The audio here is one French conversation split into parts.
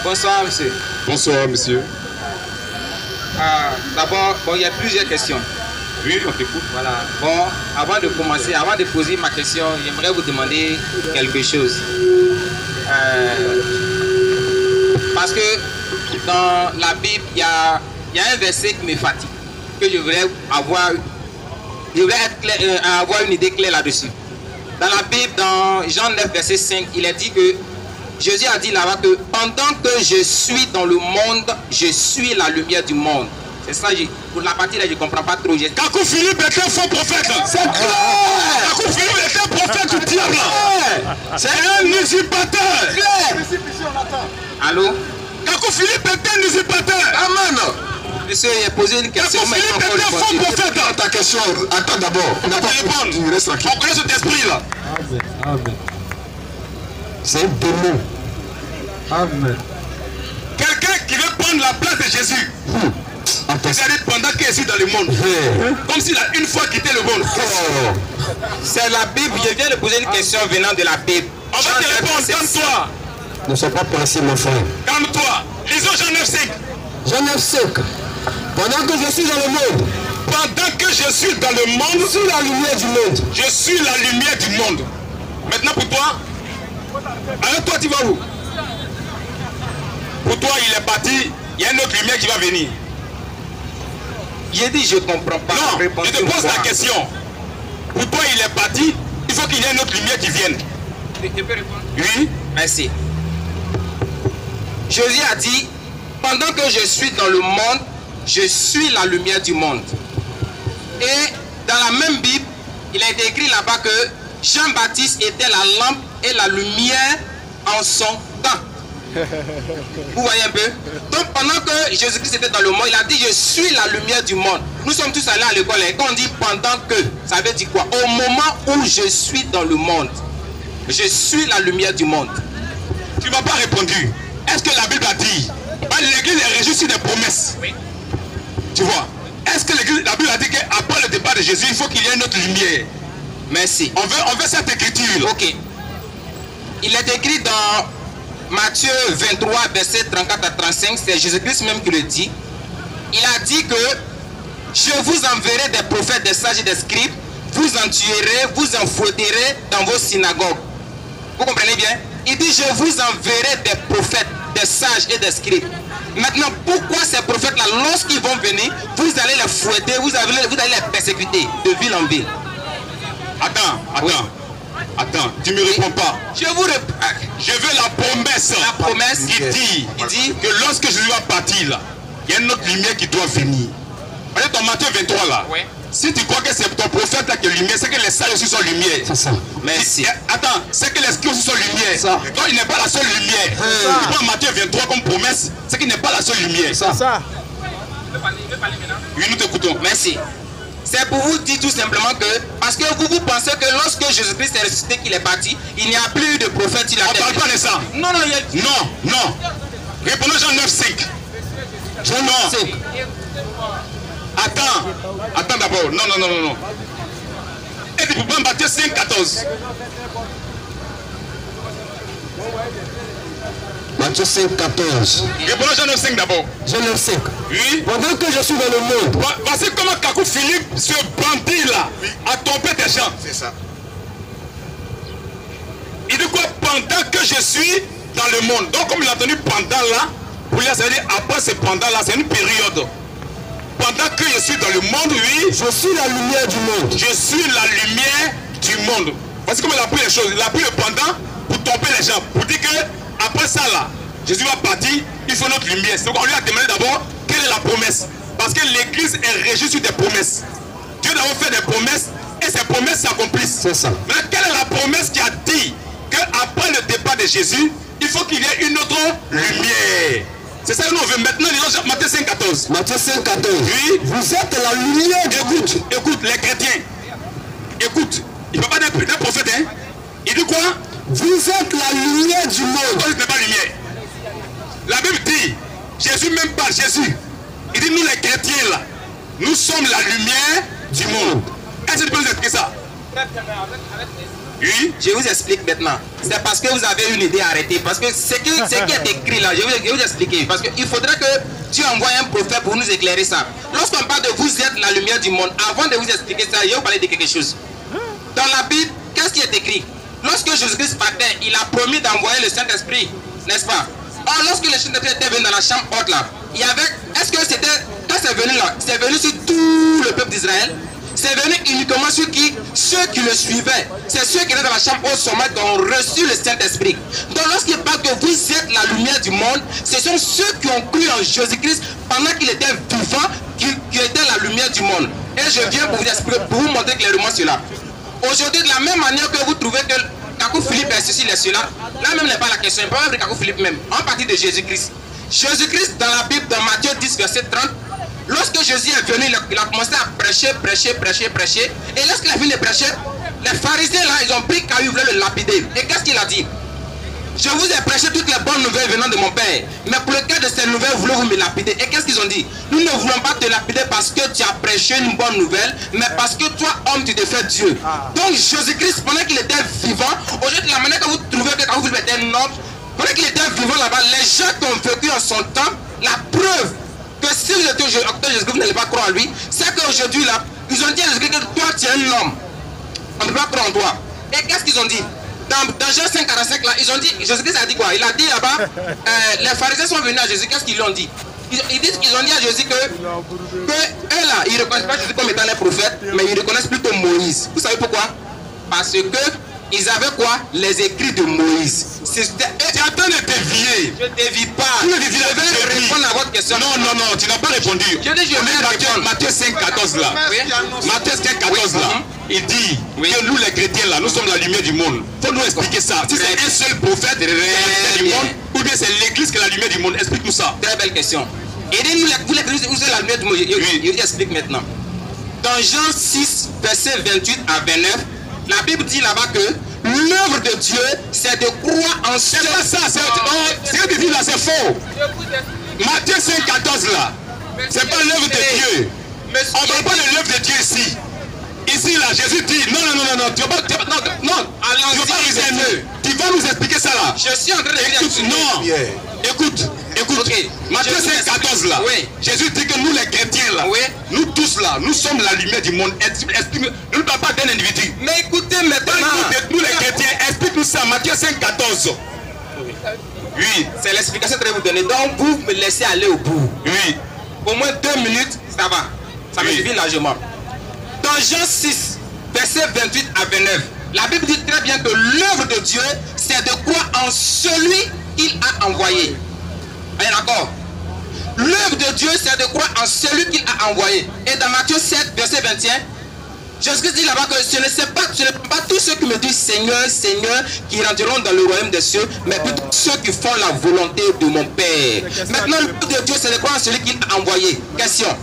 Bonsoir, monsieur. Bonsoir, monsieur. D'abord, il y a plusieurs questions. Oui, on t'écoute. Voilà. Bon, avant de commencer, avant de poser ma question, j'aimerais vous demander quelque chose. Parce que dans la Bible, il y a un verset qui me fatigue, que je voudrais avoir une idée claire là-dessus. Dans la Bible, dans Jean 9, verset 5, il est dit que Jésus a dit là-bas que pendant que je suis dans le monde, je suis la lumière du monde. C'est ça, pour la partie là, je ne comprends pas trop. Kakou Philippe était un faux prophète. C'est clair. Kakou Philippe était un prophète du diable. C'est un usurpateur. Allô? Kakou Philippe était un usurpateur. Amen. Monsieur, il a posé une question. Kakou Philippe était un faux prophète. Ta question, attends d'abord. On n'a pas répondu. On connaît cet esprit-là. Amen. C'est un démon. Amen. Quelqu'un qui veut prendre la place de Jésus. C'est-à-dire pendant qu'il est dans le monde. Comme s'il a une fois quitté le monde. C'est la Bible. Je viens de poser une question venant de la Bible. On va te répondre. Calme-toi. Ne sois pas pressé, mon frère. Calme-toi. Lisons Jean 9,5. Jean 9,5. Pendant que je suis dans le monde. Pendant que je suis dans le monde. Je suis la lumière du monde. Je suis la lumière du monde. Maintenant pour toi. Alors toi tu vas où? Pour toi il est parti. Il y a une autre lumière qui va venir. J'ai dit je ne comprends pas. Non, je te pose la question. Pour toi il est parti. Il faut qu'il y ait une autre lumière qui vienne. Je peux répondre? Oui. Merci. Jésus a dit, pendant que je suis dans le monde, je suis la lumière du monde. Et dans la même Bible, il a été écrit là-bas que Jean-Baptiste était la lampe et la lumière en son temps. Vous voyez un peu? Donc pendant que Jésus-Christ était dans le monde, il a dit je suis la lumière du monde. Nous sommes tous allés à l'école et quand on dit pendant que, ça veut dire quoi? Au moment où je suis dans le monde, je suis la lumière du monde. Tu ne m'as pas répondu. Est-ce que la Bible a dit l'église est régie sur des promesses? Oui. Tu vois? Est-ce que la Bible a dit qu'après le départ de Jésus, il faut qu'il y ait une autre lumière? Merci. On veut cette écriture. Ok. Il est écrit dans Matthieu 23, verset 34 à 35, c'est Jésus-Christ même qui le dit. Il a dit que je vous enverrai des prophètes, des sages et des scribes, vous en tuerez, vous en fouetterez dans vos synagogues. Vous comprenez bien? Il dit je vous enverrai des prophètes, des sages et des scribes. Maintenant, pourquoi ces prophètes-là, lorsqu'ils vont venir, vous allez les fouetter, vous allez les persécuter de ville en ville? Attends. Oui. Attends, tu ne me réponds pas. Je vous réponds. Je veux la promesse. La promesse qui dit que lorsque je vais partir là, il y a une autre lumière qui doit venir. Voyez ton Matthieu 23 là. Oui. Si tu crois que c'est ton prophète là qui est lumière, c'est que les sages aussi sont lumière. C'est ça. Merci. Attends, c'est que les scribes aussi sont lumière. Ça. Donc il n'est pas la seule lumière. Tu prends Matthieu 23 comme promesse, c'est qu'il n'est pas la seule lumière. Ça. Oui, nous t'écoutons. Merci. C'est pour vous dire tout simplement que, parce que vous pensez que lorsque Jésus-Christ est ressuscité, qu'il est parti, il n'y a plus de prophète. On ne parle pas de ça. Non, il y a... Non. Répondons Jean 9,5. Jean 9,5. Attends d'abord. Non. Et tu peux prendre Matthieu 5,14. Matthieu 5,14. Répondons Jean 9,5 d'abord. Jean 9,5. Oui. Pendant que je suis dans le monde. Voici comment Kakou Philippe, ce bandit là, a trompé des gens. C'est ça. Il dit quoi? Pendant que je suis dans le monde. Donc comme il a tenu pendant là, pour lui, ça veut dire après ce pendant là, c'est une période. Pendant que je suis dans le monde, oui. Je suis la lumière du monde. Je suis la lumière du monde. Voici comment il a pris les choses. Il a pris le pendant pour tromper les gens. Pour dire que après ça là, Jésus va partir, il faut notre lumière. Donc on lui a demandé d'abord quelle est la promesse. Parce que l'église est régie sur des promesses. Dieu d'abord fait des promesses et ces promesses s'accomplissent. C'est ça. Mais quelle est la promesse qui a dit qu'après le départ de Jésus, il faut qu'il y ait une autre lumière? C'est ça que nous veut maintenant, lisons Matthieu 5,14. Matthieu 5,14. Oui. Vous êtes la lumière du monde. Écoute, les chrétiens. Écoute, il ne peut pas être un prophète, hein. Il dit quoi? Vous êtes la lumière du monde. Pourquoi ce n'est pas lumière? La Bible dit, Jésus même pas Jésus. Il dit nous les chrétiens là, nous sommes la lumière du monde. Est-ce que tu peux nous expliquer ça? Oui. Je vous explique maintenant. C'est parce que vous avez une idée arrêtée. Parce que ce qui est écrit là, je vais vous expliquer. Parce qu'il faudrait que Dieu envoie un prophète pour nous éclairer ça. Lorsqu'on parle de vous êtes la lumière du monde, avant de vous expliquer ça, je vais vous parler de quelque chose. Dans la Bible, qu'est-ce qui est écrit? Lorsque Jésus-Christ partait, il a promis d'envoyer le Saint-Esprit, n'est-ce pas? Or, lorsque le Saint-Esprit était venu dans la chambre haute là, il y avait. Est-ce que c'était. Quand c'est venu là, c'est venu sur tout le peuple d'Israël? C'est venu uniquement sur qui? Ceux qui le suivaient. C'est ceux qui étaient dans la chambre haute sommet qui ont reçu le Saint-Esprit. Donc lorsqu'il parle que vous êtes la lumière du monde, ce sont ceux qui ont cru en Jésus-Christ pendant qu'il était vivant, qui étaient la lumière du monde. Et je viens pour vous expliquer, pour vous montrer clairement cela. Aujourd'hui, de la même manière que vous trouvez que Kakou Philippe est ceci, il est cela, là même n'est pas la question, il peut même Kakou Philippe même, en partie de Jésus-Christ. Jésus-Christ dans la Bible, dans Matthieu 10, verset 30, lorsque Jésus est venu, il a commencé à prêcher. Et lorsqu'il a fini de prêcher, les pharisiens là, ils ont pris caillou, ils voulaient le lapider. Et qu'est-ce qu'il a dit? Je vous ai prêché toutes les bonnes nouvelles venant de mon Père. Mais pour le cas de ces nouvelles, voulez-vous me lapider? Et qu'est-ce qu'ils ont dit? Nous ne voulons pas te lapider parce que tu as prêché une bonne nouvelle, mais parce que toi, homme, tu te fais Dieu. Donc Jésus-Christ, pendant qu'il était vivant, aujourd'hui, la manière que vous trouvez que quand vous êtes un homme, pendant qu'il était vivant là-bas, les gens qui ont vécu en son temps, la preuve que si vous êtes Jésus-Christ, vous n'allez pas croire en lui, c'est qu'aujourd'hui là, ils ont dit à Jésus-Christ que toi, tu es un homme. On ne peut pas croire en toi. Et qu'est-ce qu'ils ont dit? Dans Jean 5,45 là, ils ont dit, Jésus-Christ a dit quoi? Il a dit là-bas, les pharisiens sont venus à Jésus, qu'est-ce qu'ils lui ont dit? Ils disent qu'ils ont dit à Jésus que eux là, ils ne reconnaissent pas Jésus comme étant un prophète, mais ils reconnaissent plutôt Moïse. Vous savez pourquoi? Parce que ils avaient quoi? Les écrits de Moïse. Tu es en train de dévier. Je ne dévie pas. Je vais répondre à votre question. Non, tu n'as pas répondu. Je dis, je vais répondre. Matthieu 5,14 là. Oui. Matthieu 5,14 là. Il dit que nous les chrétiens là, nous sommes la lumière du monde. Il faut nous expliquer ça. Si c'est un seul prophète qui est la lumière du monde, ou bien c'est l'église qui est la lumière du monde. Explique-nous ça. Très belle question. Et nous, vous êtes la lumière du monde. Je vous explique maintenant. Dans Jean 6, verset 28 à 29, la Bible dit là-bas que l'œuvre de Dieu, c'est de croire en ce. C'est pas ça, c'est ce que tu dis là, c'est faux. Matthieu 5,14 là, c'est pas l'œuvre de Dieu. On ne parle pas de l'œuvre de Dieu ici. Ici là, Jésus dit non, tu vas pas tu vas nous expliquer ça là. Je suis en train de dire. Non, écoute. Okay. Matthieu 5,14 là. Oui. Jésus dit que nous les chrétiens là, nous tous là, nous sommes la lumière du monde. Explique-nous, ne nous parle pas d'un individu. Mais écoutez maintenant. Nous les chrétiens, explique-nous ça, Matthieu 5,14. Oui. C'est l'explication que je vais vous donner. Donc vous me laissez aller au bout. Oui. Au moins 2 minutes, ça va. Ça me suffit largement. Dans Jean 6, verset 28 à 29, la Bible dit très bien que l'œuvre de Dieu, c'est de croire en celui qu'il a envoyé. Allez, d'accord? L'œuvre de Dieu, c'est de croire en celui qu'il a envoyé. Et dans Matthieu 7, verset 21, Jésus dit là-bas que ce ne sont pas tous ceux qui me disent Seigneur, Seigneur, qui rentreront dans le royaume des cieux, mais plutôt ceux qui font la volonté de mon Père. Maintenant, l'œuvre de Dieu, c'est de croire en celui qu'il a envoyé. Question.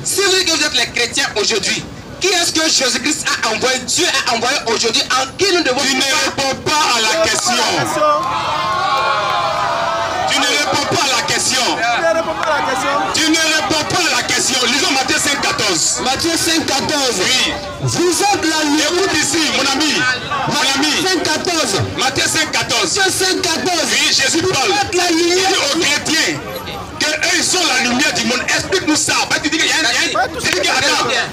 Si vous dites que vous êtes les chrétiens aujourd'hui, qui est-ce que Jésus-Christ a envoyé? Dieu a envoyé aujourd'hui. En qui nous devons... Tu ne réponds pas à la question. Tu ne réponds pas à la question. Tu ne réponds pas à la question. Lisons Matthieu 5,14. Matthieu 5,14. Oui. Vous êtes la lumière. Écoute ici, mon ami. Matthieu 5,14. Matthieu 5,14. Matthieu 5,14. Oui, Jésus parle. Vous êtes la lumière. Il dit aux chrétiens qu'eux ils sont la lumière du monde. Explique-nous ça. Tu dis que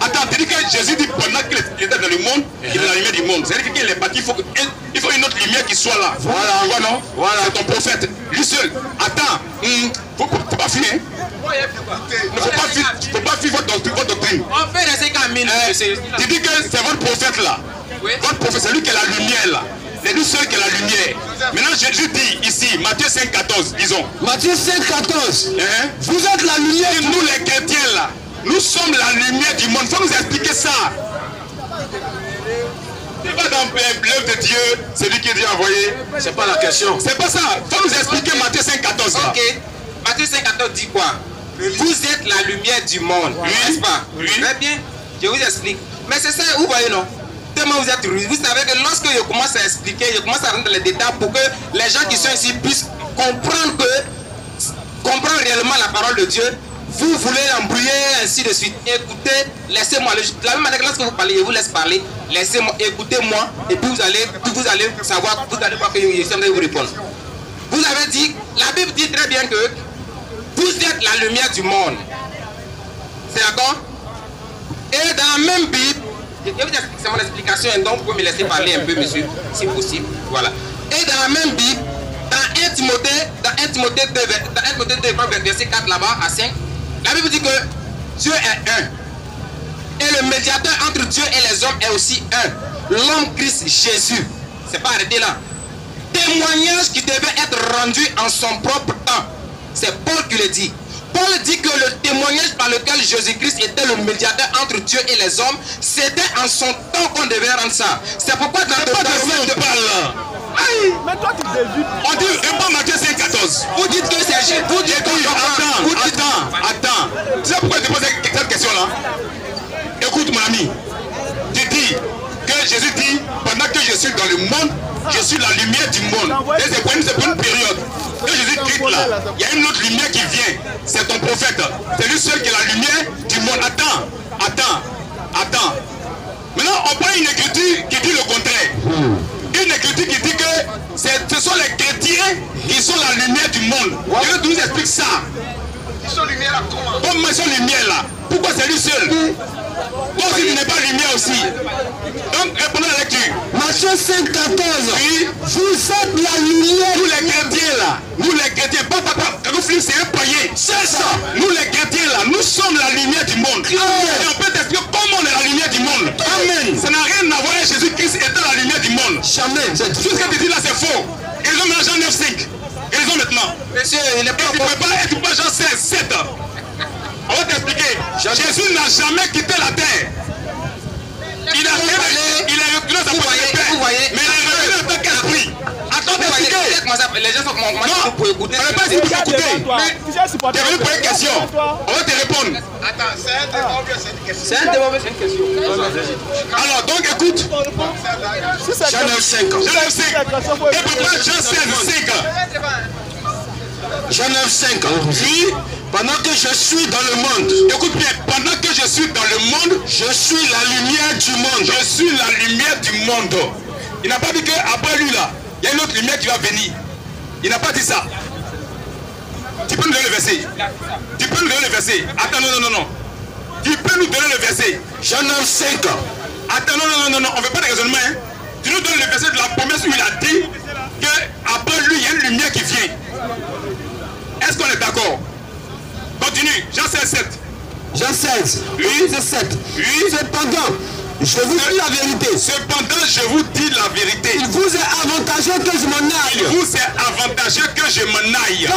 attends, tu dis que Jésus dit pendant qu'il était dans le monde, il est la lumière du monde. C'est-à-dire qu'il est parti, il faut une autre lumière qui soit là. Voilà. Tu vois, non? Voilà. C'est ton prophète. Lui seul. Attends. Faut pas fuir. Il ne faut pas fuir votre doctrine. On fait rester qu'à mine. Tu dis que c'est votre prophète là. Oui. Votre prophète, c'est lui qui est la lumière là. C'est lui seul qui est la lumière. Maintenant, Jésus dit ici, Matthieu 5,14, disons. Matthieu 5,14. Vous êtes la lumière. Nous les chrétiens là, nous sommes la lumière du monde. Il faut nous expliquer ça. C'est pas dans l'œuvre de Dieu, c'est lui qui est Dieu envoyé. C'est pas la question. C'est pas ça. Il faut nous expliquer Matthieu 5,14 là. Ok. Matthieu 5,14 dit quoi? Vous êtes la lumière du monde. Oui. N'est-ce pas? Oui. Très bien. Je vous explique. Mais c'est ça, vous voyez non? Tellement vous êtes rude. Vous savez que lorsque je commence à expliquer, je commence à rentrer dans les détails pour que les gens qui sont ici puissent comprendre réellement la parole de Dieu. vous voulez l'embrouiller, ainsi de suite. Écoutez, laissez-moi. De la même manière que lorsque vous parlez, je vous laisse parler. Laissez-moi, écoutez-moi, et puis vous allez savoir, vous allez voir que je vais vous répondre. Vous avez dit, la Bible dit très bien que vous êtes la lumière du monde. C'est d'accord? Et dans la même Bible, c'est mon explication, donc vous pouvez me laisser parler un peu, monsieur, si possible. Voilà. Et dans la même Bible, dans 1 Timothée 2, verset 4 là-bas à 5, la Bible dit que Dieu est un. Et le médiateur entre Dieu et les hommes est aussi un. L'homme Christ Jésus. C'est pas arrêté là. Témoignage qui devait être rendu en son propre temps. C'est Paul qui le dit. Paul dit que le témoignage par lequel Jésus-Christ était le médiateur entre Dieu et les hommes, c'était en son temps qu'on devait rendre ça. C'est pourquoi dans le mais toi tu dévies. On dit, réponds Matthieu 5,14. vous dites que c'est Jésus. Vous dites que Attends. Tu sais pourquoi je te pose cette question-là? Écoute mon ami. Tu dis que Jésus dit, pendant que je suis dans le monde, je suis la lumière du monde. C'est pour une période. Que Jésus quitte là, il y a une autre lumière qui vient. C'est ton prophète. C'est lui seul qui est la lumière du monde. Attends. Maintenant, on prend une écriture qui dit le contraire. Une écriture qui dit que ce sont les chrétiens qui sont la lumière du monde. Je vais nous expliquer ça. Ils sont lumière là comment? Comment ils sont lumière là? Pourquoi c'est lui seul? Toi aussi tu n'es pas lumière aussi. Donc répondez à la lecture. Matthieu 5, 14. Oui. Vous êtes la lumière. Nous les chrétiens là, nous les chrétiens, c'est un païen. C'est ça. Nous les chrétiens là, nous sommes la lumière du monde. Et on peut t'expliquer comment on est la lumière du monde. Amen. Ça n'a rien à voir avec Jésus-Christ étant la lumière du monde. Jamais. Tout ce que tu dis là c'est faux. Ils ont mis Jean 9,5. Ils ont maintenant. Monsieur, il n'est pas tu peux pas Jean 16, 7. On va t'expliquer. Jésus n'a jamais quitté la terre. Il a reculé sa position de Père. Mais il est revenu en tant qu'esprit. Attends, t'expliquer. Les gens sont comment pour écouter. On ne pas essayer de m'écouter. Tu es venu pour une question. On va te répondre. Attends, c'est un débat ou bien c'est une question? C'est un débat, c'est une question. Alors, donc écoute. Jean 9,5. Et pourquoi Jean 16,5? Jean 9,5. Oui. Pendant que je suis dans le monde, Écoute bien, pendant que je suis dans le monde, je suis la lumière du monde. je suis la lumière du monde. Il n'a pas dit qu'après lui là, il y a une autre lumière qui va venir. Il n'a pas dit ça. Tu peux nous donner le verset? Tu peux nous donner le verset? Attends, non. Tu peux nous donner le verset? Jean 9,5. Attends, non, on ne veut pas de raisonnement. Hein? Tu nous donnes le verset de la promesse où il a dit qu'après lui, il y a une lumière qui vient. Est-ce qu'on est d'accord? Continue, Jean 16, 7. Jean 16. Oui. C'est 7. Oui. Cependant, je vous dis la vérité. Cependant, je vous dis la vérité. Il vous est avantageux que je m'en Il aille. vous est avantageux que je m'en aille.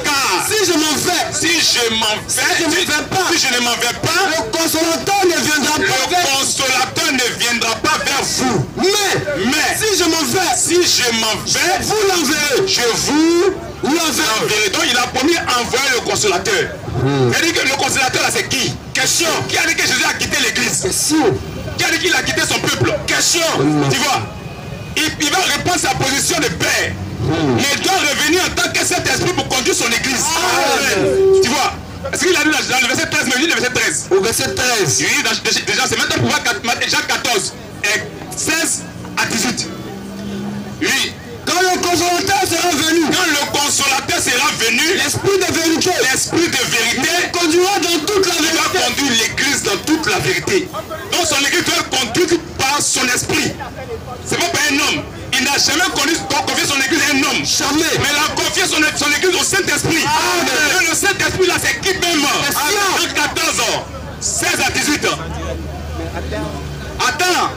Car Si je m'en vais, si je m'en vais, si je ne m'en vais pas, le consolateur ne viendra pas le vers consolateur ne viendra pas vers vous. Mais si je m'en vais, Si je m'en vais, vous l'enverrez. je vous L'enverrez. l'enverrai. Donc il a promis envoyer le consolateur. C'est-à-dire que le consolateur là c'est qui? Question. Qui a dit que Jésus a quitté l'église? Question. Qui a dit qu'il a quitté son peuple? Question. Tu vois, il va reprendre sa position de père. Mais il doit revenir en tant que Saint-Esprit pour conduire son église. Amen. Tu vois, est-ce qu'il a dit dans le verset 13, mais il dit le verset 13. Au verset 13. Oui, déjà c'est maintenant pour voir Jean 14, 16 à 18. Oui. Quand le consolateur sera venu, Quand le consolateur sera venu, l'esprit de vérité l'esprit de vérité conduira dans toute la il va vérité. conduire l'église dans toute la vérité. Donc son église doit être conduite par son esprit. C'est pas par un homme. Il n'a jamais confié son église à un homme. Jamais. Mais il a confié son église au Saint-Esprit. Et le Saint-Esprit là c'est qui même? Jean 14, 16 à 18. Attends.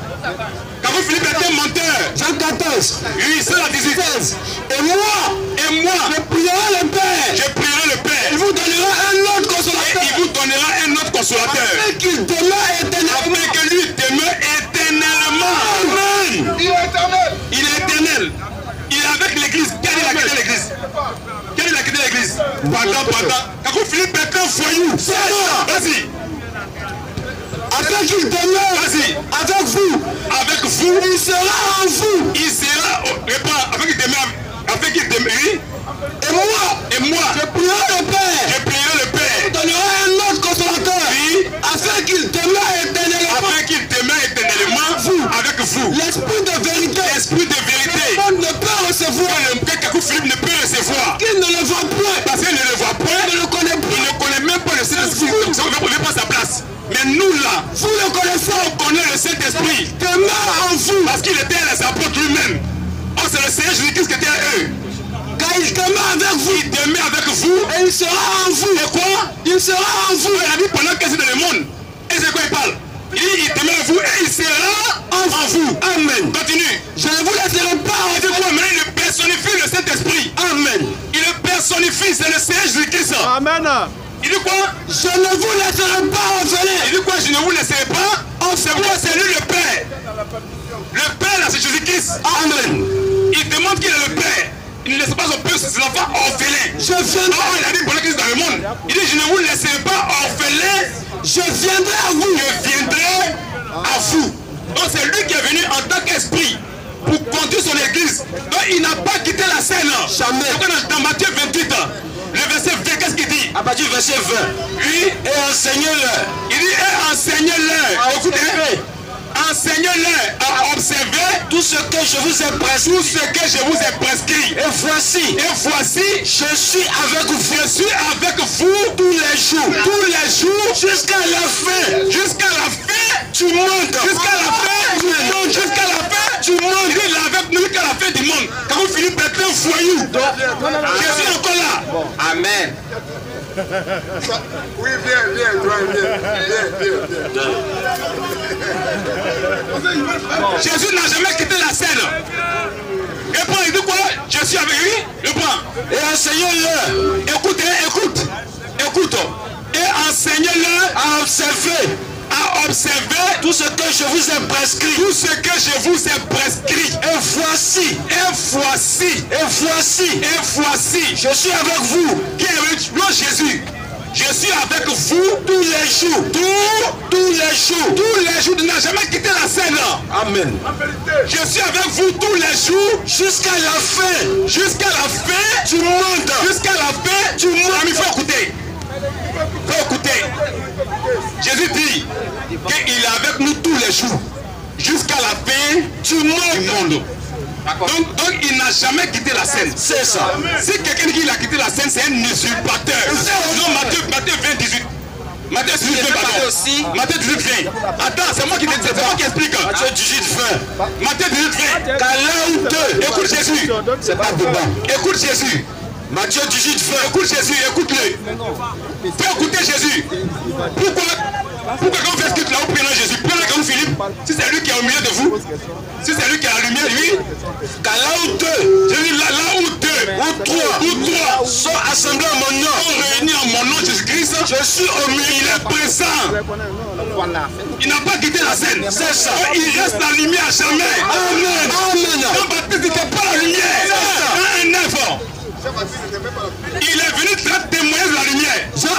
Quand vous Philippe était menteur. Jean 14. Oui, 16 à 18. 16. Et moi, je prierai le Père. Je prierai le Père. Il vous donnera un autre Et consolateur. il vous donnera un autre consolateur. Afin qu'il demeure éternellement. Afin que lui demeure éternellement. Amen. Il est éternel. Il est éternel. Il est avec l'église. Quel est la quitté l'église? Quel est la quitté l'église? Pendant. Quand vous Philippe était un foyou. C'est ça. Vas-y. Afin qu'il demeure Vas-y. avec vous. Avec vous. Il sera en vous. Il sera. Réponds. Afin qu'il demeure. Afin qu'il demeure. Et moi, Et moi. je prierai le Père. Je prierai le Il Père. donnera Et il sera en vous. Et quoi? Il sera en vous. Il a dit pendant que c'est dans le monde. Et c'est quoi il parle? Il dit il demeure en vous et il sera en vous. Amen. Continue. Je ne vous laisserai pas Il dit quoi? Maintenant il personnifie le Saint-Esprit. Amen. Il le personnifie, c'est le Seigneur Jésus-Christ. Amen. Il dit quoi? Je ne vous laisserai pas orphelin. Il dit quoi? Je ne vous laisserai pas. C'est quoi? C'est lui le Père. Le Père là, c'est Jésus-Christ. Amen. Il demande qu'il est le Père. Il ne laisse pas son peuple, ses enfants orphelins. Je viendrai. Oh, il a dit pendant qu'il est dans le monde. Il dit je ne vous laisserai pas orphelins. Je viendrai à vous. Je viendrai à vous. Donc c'est lui qui est venu en tant qu'esprit pour conduire son église. Donc il n'a pas quitté la scène. Jamais. Donc, dans Matthieu 28, le verset 20, qu'est-ce qu'il dit? À partir du verset 20. Oui. Et enseignez-leur. Il dit et enseignez-leur. Écoutez. Enseignez-leur à observer Tout ce que je vous ai prescrit. tout ce que je vous ai prescrit. Et voici. Je suis avec vous. Je suis avec vous Tous les jours. tous les jours Jusqu'à la fin. jusqu'à la fin. Tu montes. Jusqu'à la fin du monde. Jusqu'à la fin du monde. Il est là avec nous jusqu'à la fin du monde. Quand vous finissez d'être un voyou, je suis encore là. Amen. Oui, viens. Jésus n'a jamais quitté la scène. Et puis il dit quoi? Je suis avec lui. Le point. Et enseignez-leur. Écoute. Et enseignez-leur À observer. à observer Tout ce que je vous ai prescrit. tout ce que je vous ai prescrit. Et voici. Je suis avec vous. Qui est avec nous, Jésus? Je suis avec vous Tous les jours. Tous les jours. tous les jours. Il n'a jamais quitté la scène. Amen. Je suis avec vous tous les jours Jusqu'à la fin. jusqu'à la fin. Tu montes. Jusqu'à la fin. Tu montes. Il faut écouter. Jésus dit qu'il est avec nous tous les jours jusqu'à la fin du monde. Donc il n'a jamais quitté la scène. C'est ça. Si quelqu'un qui a quitté la scène, c'est un usurpateur. Non, Matthieu 20, 18. Matthieu 18, 20, pardon. aussi. Matthieu 18, 20. Attends, c'est moi qui explique. Matthieu 18, 20. Matthieu 18, 20. Qu'à l'un ou deux. Écoute Jésus. C'est pas débat. Écoute Jésus. Matthieu 18, 20. Écoute Jésus, écoute-le. Fais écouter Jésus. Pourquoi quand vous faites ce que là, vous prenez Jésus? Prenez comme Philippe. Si c'est lui qui est au milieu de vous, si c'est lui qui a la lumière, lui, Qu'à l'un ou deux. je dis là où deux, Ou trois. sont Sont assemblés en mon nom. réunis en mon nom Jésus-Christ, Je suis au milieu. il est présent. Il n'a pas quitté la scène. C'est ça. Il reste la lumière à jamais. Amen. Amen. Jean-Baptiste n'était pas la lumière. Dans un œuvre. Il est venu témoigner de la lumière. Jean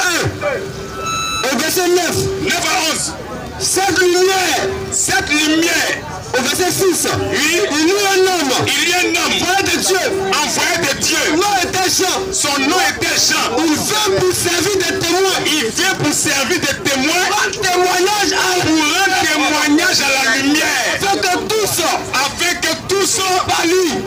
1. Au verset 9. 9 à 11. Cette lumière. Cette lumière, Au verset 6. oui, Il y a un homme. il y a un homme Envoyé de Dieu. envoyé de Dieu. Nom était Jean. Son nom était Jean. Il vient pour servir de témoin. Il vient pour servir de témoin, Un témoignage à pour rendre témoignage à la lumière, afin que tous afin que tous par lui.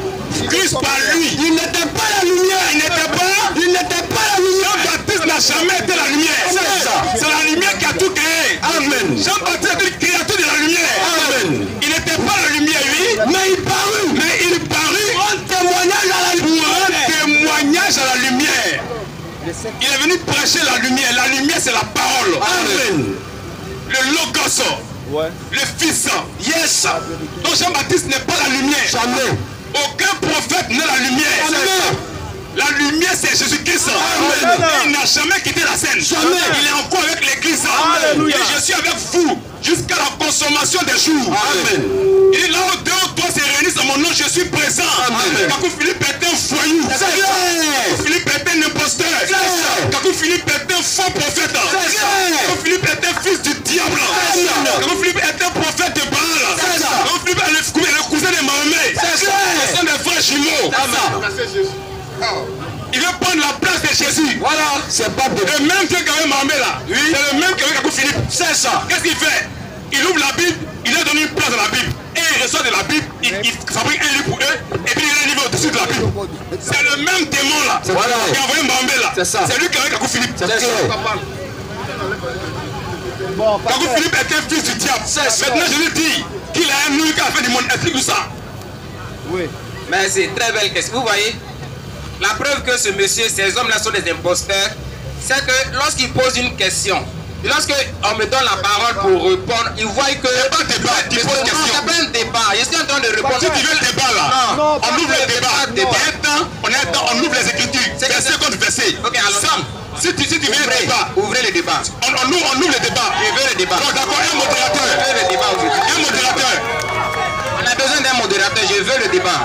Christ par lui. Il n'était pas la lumière. Il n'était pas la lumière. Jean-Baptiste n'a jamais été la lumière. C'est ça. C'est la lumière qui a tout créé. Amen. Jean-Baptiste est une créature de la lumière. Amen. Il n'était pas la lumière, oui, Mais il parut. mais il parut Un témoignage à la pour lumière. rendre témoignage à la lumière. Il est venu prêcher la lumière. La lumière, c'est la parole. Amen. Le logos, le fils. Yes. Donc Jean-Baptiste n'est pas la lumière. Jamais. Aucun prophète n'est la lumière. Amen. La lumière, c'est Jésus-Christ. Amen. Il n'a jamais quitté la scène. Jamais. Il est encore avec l'église. Alléluia. Il dit, je suis avec vous jusqu'à la consommation des jours. Amen. Il dit, là où deux ou trois se réunissent en mon nom, je suis présent. Amen. Quand Philippe est un foyou. C'est vrai. Philippe est un imposteur. ça. Quand Philippe est un faux prophète. C'est ça. Quand Philippe est un fils du diable. C'est ça. Quand Philippe est un prophète de Baal. C'est ça. Quand Philippe est le cousin de Mahomet. C'est ça. Ce sont des frères jumeaux. Il veut prendre la place de Jésus. Voilà. C'est pas bon. Le même Dieu qu'avait Mahomet là. Oui. C'est le même qu'avait Philippe. C'est ça. Qu'est-ce qu'il fait? Il ouvre la Bible, il a donné une place à la Bible. Et il reçoit de la Bible, il fabrique un livre pour eux, et puis il a un livre au-dessus de la Bible. C'est le même démon là. Voilà. Qui a envoyé Mahomet là. C'est ça. C'est lui qui a envoyé Philippe. C'est clair. Kakou Philippe est un fils du diable. Maintenant je lui dis qu'il a un nouveau qui a fait du monde. Explique-nous ça. Mais c'est très belle question. Vous voyez, La preuve que ce monsieur, ces hommes-là sont des imposteurs, c'est que lorsqu'ils posent une question, lorsqu'on me donne la parole pour répondre, ils voient que... C'est pas un débat, tu poses une question. C'est pas un débat, je suis en train de répondre. Si tu veux le débat là, Non, on ouvre le débat. On ouvre les écritures. Verset contre verset. Ok, alors si tu veux le débat, ouvrez le débat. on ouvre le débat. Je veux le débat. Donc d'accord, un modérateur. Je veux le débat aujourd'hui. Un modérateur. On a besoin d'un modérateur, je veux le débat.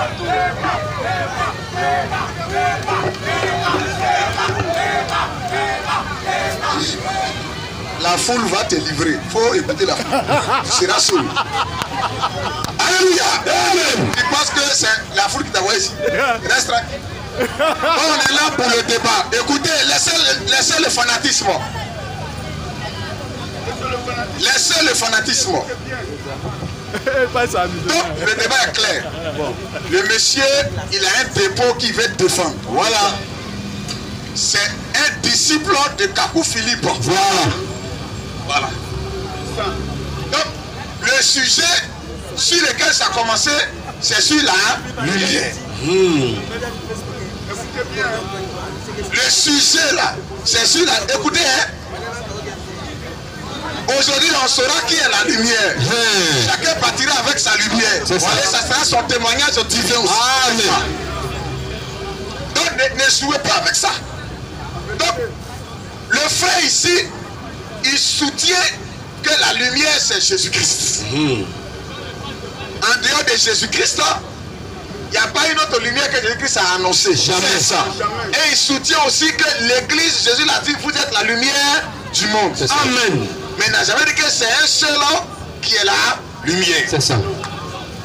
La foule va te livrer. Il faut écouter la foule. Tu seras seul. Alléluia. Tu penses que c'est la foule qui t'a envoyé ici? Reste tranquille. On est là pour le débat. Écoutez, laissez le fanatisme. Laissez le fanatisme. Donc, le débat est clair. Le monsieur, il a un dépôt qui veut défendre. Voilà. C'est un disciple de Kakou Philippe. Voilà. Donc, le sujet sur lequel ça a commencé, c'est sur la lumière. Le sujet là, c'est sur la... Écoutez, hein. Aujourd'hui, on saura qui est la lumière. Chacun partira avec sa lumière. Voilà, ça sera son témoignage divin aussi. Donc, ne jouez pas avec ça. Donc, le frère ici, il soutient que la lumière, c'est Jésus-Christ. En dehors de Jésus-Christ, il n'y a pas une autre lumière que Jésus-Christ a annoncée. Jamais ça. Et il soutient aussi que l'église, Jésus l'a dit, vous êtes la lumière du monde. Amen. Mais il n'a jamais dit que c'est un seul homme qui est la lumière. C'est ça.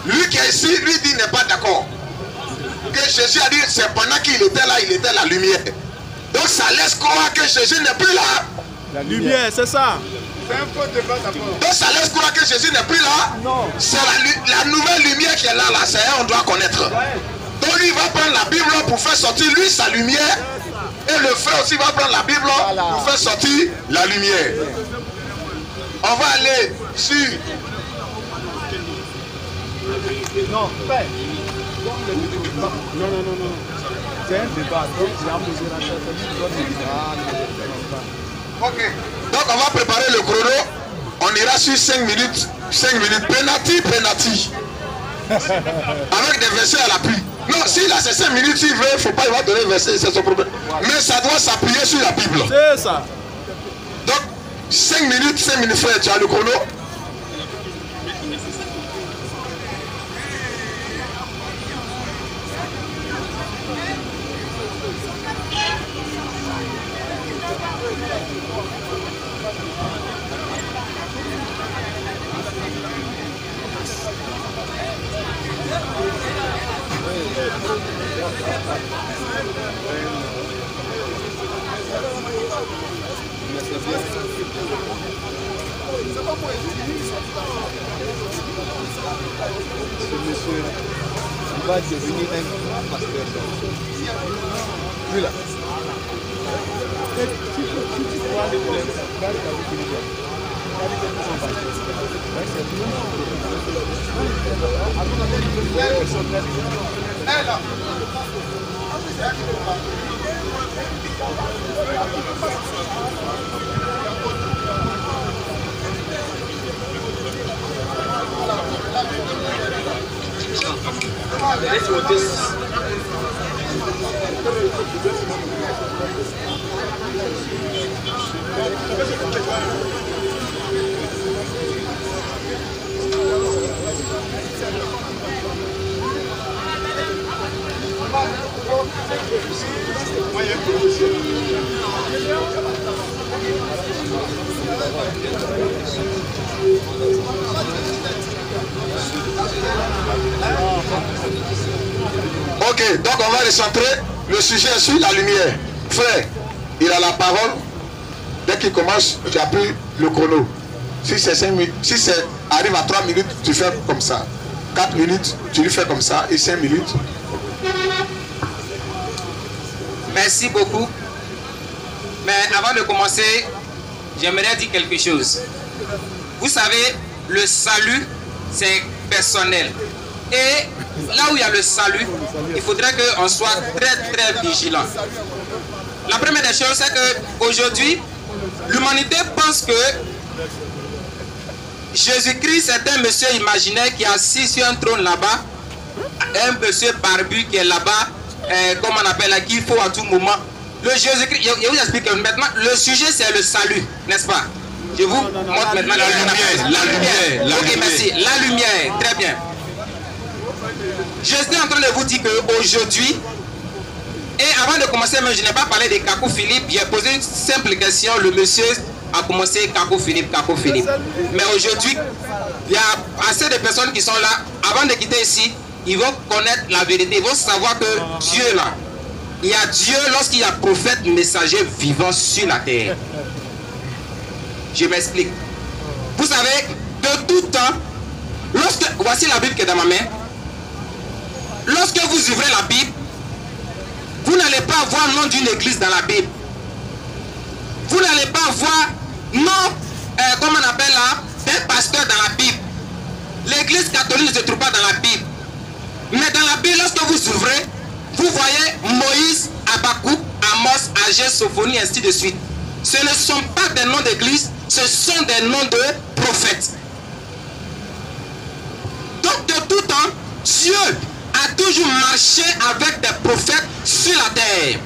Lui qui est ici, lui dit, n'est pas d'accord. Que Jésus a dit, c'est pendant qu'il était là, il était la lumière. Donc ça laisse croire que Jésus n'est plus là. La lumière, c'est ça. Donc ça laisse croire que Jésus n'est plus là. Non. C'est la nouvelle lumière qui est là, c'est elle, on doit connaître. Donc lui il va prendre la Bible pour faire sortir lui sa lumière. Et le frère aussi va prendre la Bible pour faire sortir la lumière. On va aller sur... Non, frère. Non. C'est un débat. Donc il a posé la tête. Ok. Donc on va préparer le chrono. On ira sur 5 minutes. 5 minutes. Penalty. Avec des versets à l'appui. Non, s'il a ces 5 minutes, s'il veut, il ne faut pas, il va donner le verset, c'est son problème. Mais ça doit s'appuyer sur la Bible. C'est ça. Donc, 5 minutes, frère, tu as le chrono. Il va devenir un pasteur. Lui là. Ok, donc on va recentrer le sujet sur la lumière. Frère, il a la parole. Dès qu'il commence, tu appuies le chrono. Si c'est 5 minutes, si c'est arrive à 3 minutes, tu fais comme ça. 4 minutes, tu lui fais comme ça. Et 5 minutes. Merci beaucoup. Mais avant de commencer, j'aimerais dire quelque chose. Vous savez, le salut, c'est personnel. Et là où il y a le salut, il faudrait qu'on soit très vigilant. La première des choses, c'est qu'aujourd'hui, l'humanité pense que Jésus-Christ est un monsieur imaginaire qui est assis sur un trône là-bas, un monsieur barbu qui est là-bas, comme on appelle là, qu'il faut à tout moment. Le Jésus-Christ, je vous explique que maintenant, le sujet c'est le salut, n'est-ce pas? Je vous montre maintenant la lumière. Ok, merci. La lumière, très bien. Je suis en train de vous dire qu'aujourd'hui, et avant de commencer, même, je n'ai pas parlé de Kakou Philippe, j'ai posé une simple question, le monsieur a commencé Kakou Philippe. Mais aujourd'hui, il y a assez de personnes qui sont là, avant de quitter ici, ils vont connaître la vérité, ils vont savoir que Dieu là, il y a Dieu lorsqu'il y a prophète, messager vivant sur la terre. Je m'explique. Vous savez, de tout temps, voici la Bible qui est dans ma main. Lorsque vous ouvrez la Bible, vous n'allez pas voir le nom d'une église dans la Bible. Vous n'allez pas voir nom, comment on appelle là, d'un pasteur dans la Bible. L'église catholique ne se trouve pas dans la Bible. Mais dans la Bible, lorsque vous ouvrez, vous voyez Moïse, Habakkuk, Amos, Agé, Sophonie, ainsi de suite. Ce ne sont pas des noms d'église, ce sont des noms de prophètes. Donc de tout temps, Dieu a toujours marché avec des prophètes sur la terre.